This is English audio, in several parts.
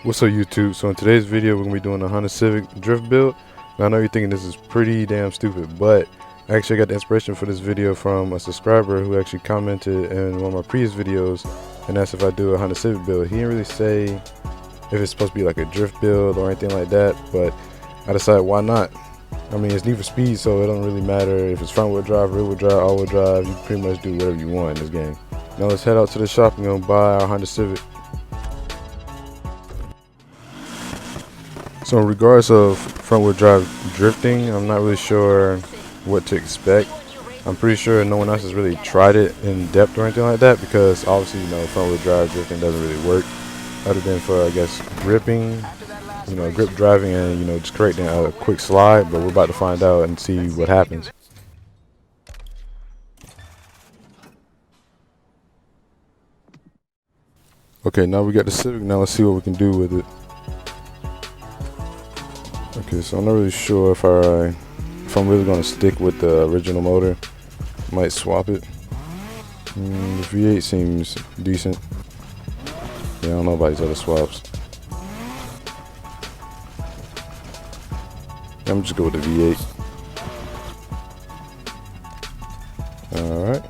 What's up YouTube? So in today's video we're going to be doing a Honda Civic drift build. Now I know you're thinking this is pretty damn stupid, but actually I got the inspiration for this video from a subscriber who actually commented in one of my previous videos and asked if I do a Honda Civic build. He didn't really say if it's supposed to be like a drift build or anything like that, but I decided why not. I mean, it's Need for Speed, so it don't really matter if it's front wheel drive, rear wheel drive, all wheel drive. You can pretty much do whatever you want in this game. Now let's head out to the shop and go buy our Honda Civic. So in regards of front wheel drive drifting, I'm not really sure what to expect. I'm pretty sure no one else has really tried it in depth or anything like that, because obviously, front wheel drive drifting doesn't really work other than for, I guess, gripping, grip driving and, just creating a quick slide. But we're about to find out and see what happens. Okay, now we got the Civic. Now let's see what we can do with it. Okay, so I'm not really sure if I'm really going to stick with the original motor. Might swap it. The V8 seems decent. Yeah, I don't know about these other swaps. I'm just going with the V8. Alright.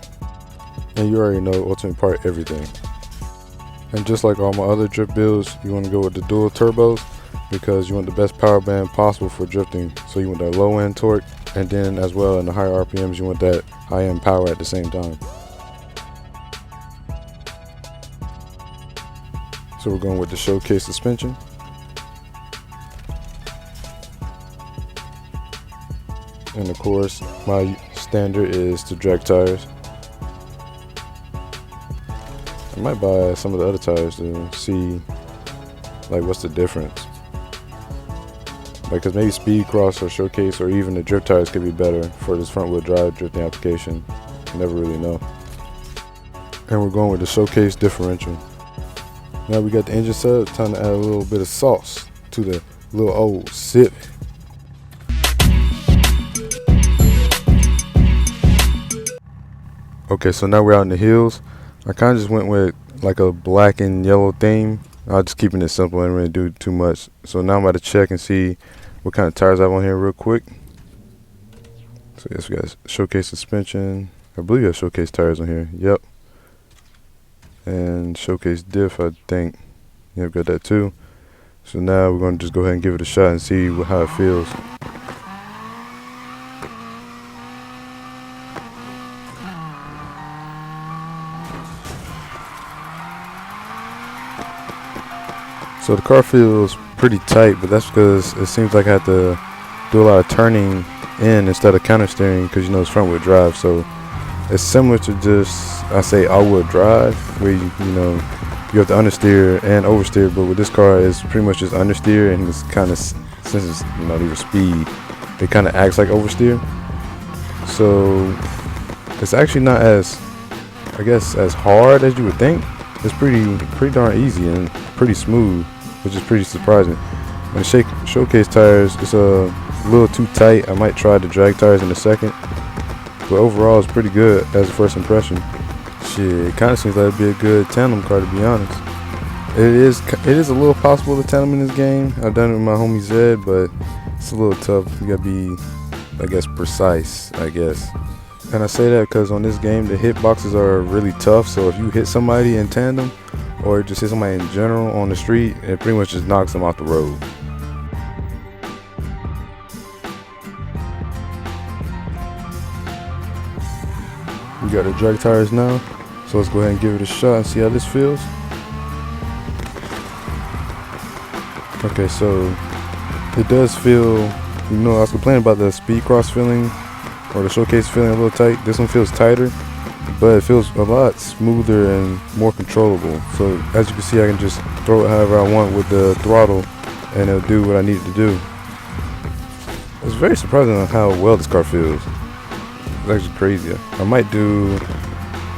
And you already know ultimate part everything. And just like all my other drift builds, you want to go with the dual turbos, because you want the best power band possible for drifting. So you want that low end torque, and then as well in the higher RPMs you want that high end power at the same time. So we're going with the showcase suspension. And of course my standard is to drag tires. I might buy some of the other tires to see like what's the difference. Because maybe Speed Cross or Showcase or even the drift tires could be better for this front wheel drive drifting application. You never really know. And we're going with the Showcase differential. Now we got the engine set up, time to add a little bit of sauce to the little old Civic. Okay, so now we're out in the hills. I kind of just went with like a black and yellow theme. I'm just keeping it simple, I didn't really do too much. So now I'm about to check and see what kind of tires I have on here real quick. So yes, we got Showcase suspension. I believe we have Showcase tires on here. Yep. And Showcase diff, I think. Yeah, we got that too. So now we're going to just go ahead and give it a shot and see how it feels. So the car feels pretty tight, but that's because it seems like I have to do a lot of turning in instead of counter steering, because it's front wheel drive. So it's similar to just, I say, all-wheel drive, where you have to understeer and oversteer. But with this car, it's pretty much just understeer, and it's kind of, since it's these are speed, it kind of acts like oversteer. So it's actually not as, I guess, as hard as you would think. It's pretty darn easy and pretty smooth, which is pretty surprising. And the Showcase tires, it's a little too tight. I might try the drag tires in a second, but overall it's pretty good as a first impression. Shit, it kind of seems like it'd be a good tandem car, to be honest. It is a little possible to tandem in this game. I've done it with my homie Zed, but it's a little tough. You gotta be, I guess, precise, I guess. And I say that because on this game the hitboxes are really tough. So if you hit somebody in tandem, or just hit somebody in general on the street, it pretty much just knocks them off the road. We got the drag tires now, so let's go ahead and give it a shot and see how this feels. Okay, so it does feel, I was complaining about the Speed Cross feeling or the Showcase feeling a little tight. This one feels tighter, but it feels a lot smoother and more controllable. So as you can see, I can just throw it however I want with the throttle, and it'll do what I need it to do. It's very surprising on how well this car feels. It's actually crazy. I might do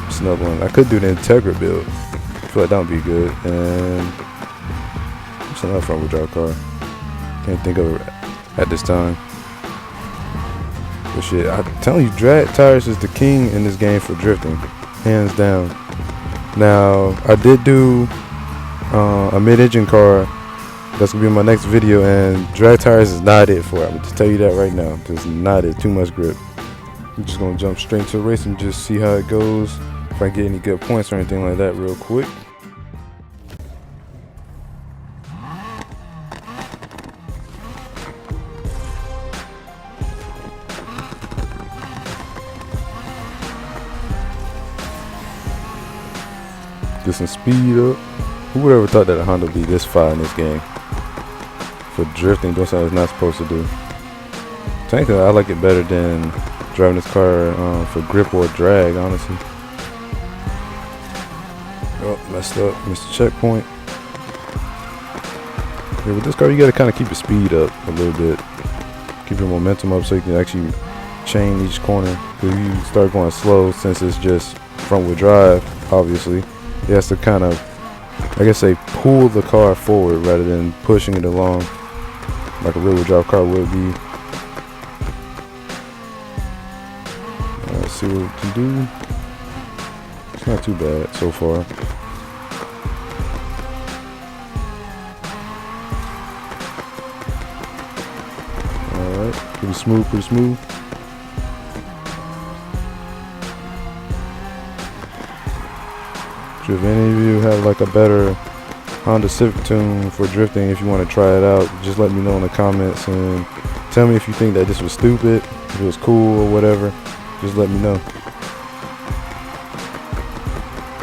just another one. I could do the Integra build. I feel like that would be good. And what's another front wheel drive car? Can't think of it at this time. But shit, I'm telling you, drag tires is the king in this game for drifting, hands down. Now, I did do a mid-engine car That's gonna be my next video, and drag tires is not it for it. I'm gonna just tell you that right now. It's not it. Too much grip. I'm just gonna jump straight into the race and just see how it goes. If I get any good points or anything like that real quick. Get some speed up. Who would ever thought that a Honda would be this far in this game? For drifting, doing something it's not supposed to do. Technically, I like it better than driving this car for grip or drag, honestly. Oh, messed up. Missed the checkpoint. Yeah, with this car, you got to kind of keep your speed up a little bit. Keep your momentum up so you can actually chain each corner. Because you start going slow, since it's just front wheel drive, obviously. It has to kind of, I guess, pull the car forward rather than pushing it along like a rear wheel drive car would be. Let's see what we can do. It's not too bad so far. Alright, pretty smooth, pretty smooth. If any of you have like a better Honda Civic tune for drifting, if you want to try it out, just let me know in the comments and tell me if you think that this was stupid, if it was cool or whatever. Just let me know.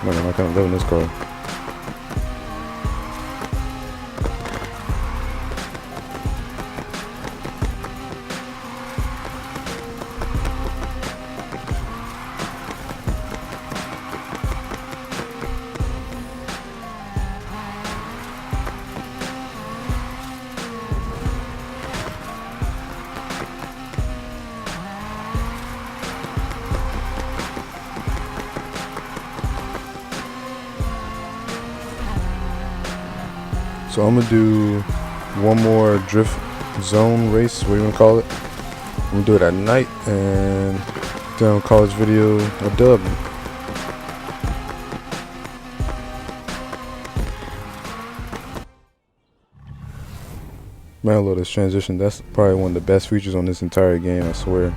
Man, I can't live in this car. So I'm gonna do one more drift zone race, what do you wanna call it? I'm gonna do it at night, and then I'll call this video a dub. Man, I love this transition. That's probably one of the best features on this entire game, I swear.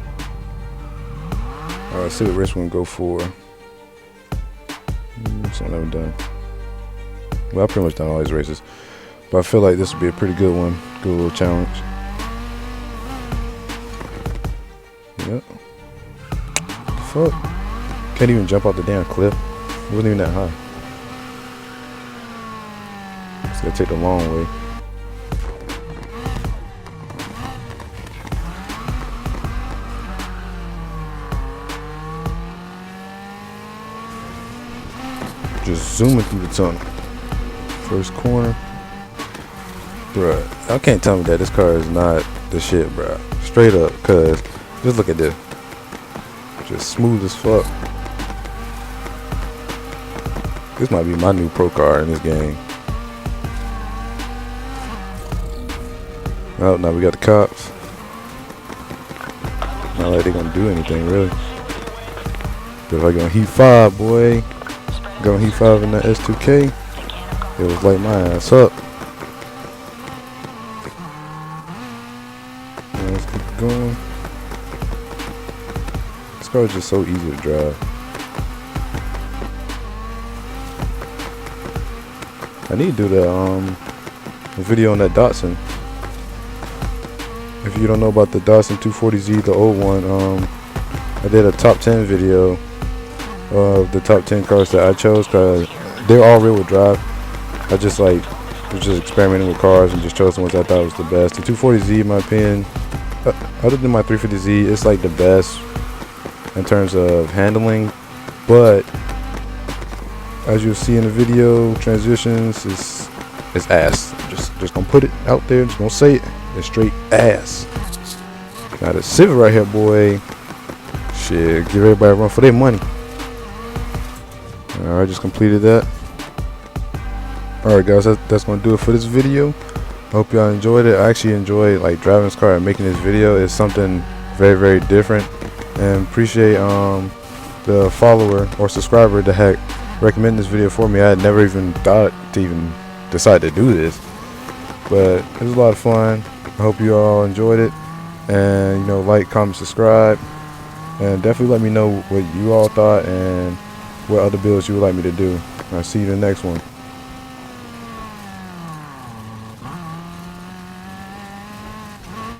Alright, see what race we're gonna go for. So I've never done. Well, I've pretty much done all these races. But I feel like this would be a pretty good one. Good little challenge. Yep. Fuck. Can't even jump off the damn cliff. It wasn't even that high. It's gonna take the long way. Just zooming through the tunnel. First corner. Bruh, I can't tell me that this car is not the shit, bruh. Straight up, cuz just look at this. Just smooth as fuck. This might be my new pro car in this game. Oh, now we got the cops. Not like they're gonna do anything, really. But if I go heat 5, boy. Go heat 5 in that S2K. It was like my ass up. Let's keep going. This car is just so easy to drive. I need to do the video on that Datsun. If you don't know about the Datsun 240Z, the old one, I did a top 10 video of the top 10 cars that I chose, because they're all rear wheel drive. I just was just experimenting with cars and just chose the ones I thought was the best. The 240Z, in my opinion, other than my 350Z, it's like the best in terms of handling. But as you'll see in the video, transitions is ass. Just gonna put it out there. Just gonna say it. It's straight ass. Now the Civic right here, boy. Shit, give everybody a run for their money. Alright, just completed that. Alright guys, that's gonna do it for this video. Hope y'all enjoyed it. I actually enjoyed like driving this car and making this video. It's something very, very different, and appreciate the follower or subscriber that had recommended this video for me. I had never even thought to even decide to do this. But it was a lot of fun. I hope you all enjoyed it, and you know, like, comment, subscribe, and definitely let me know what you all thought and what other builds you would like me to do. I'll see you in the next one.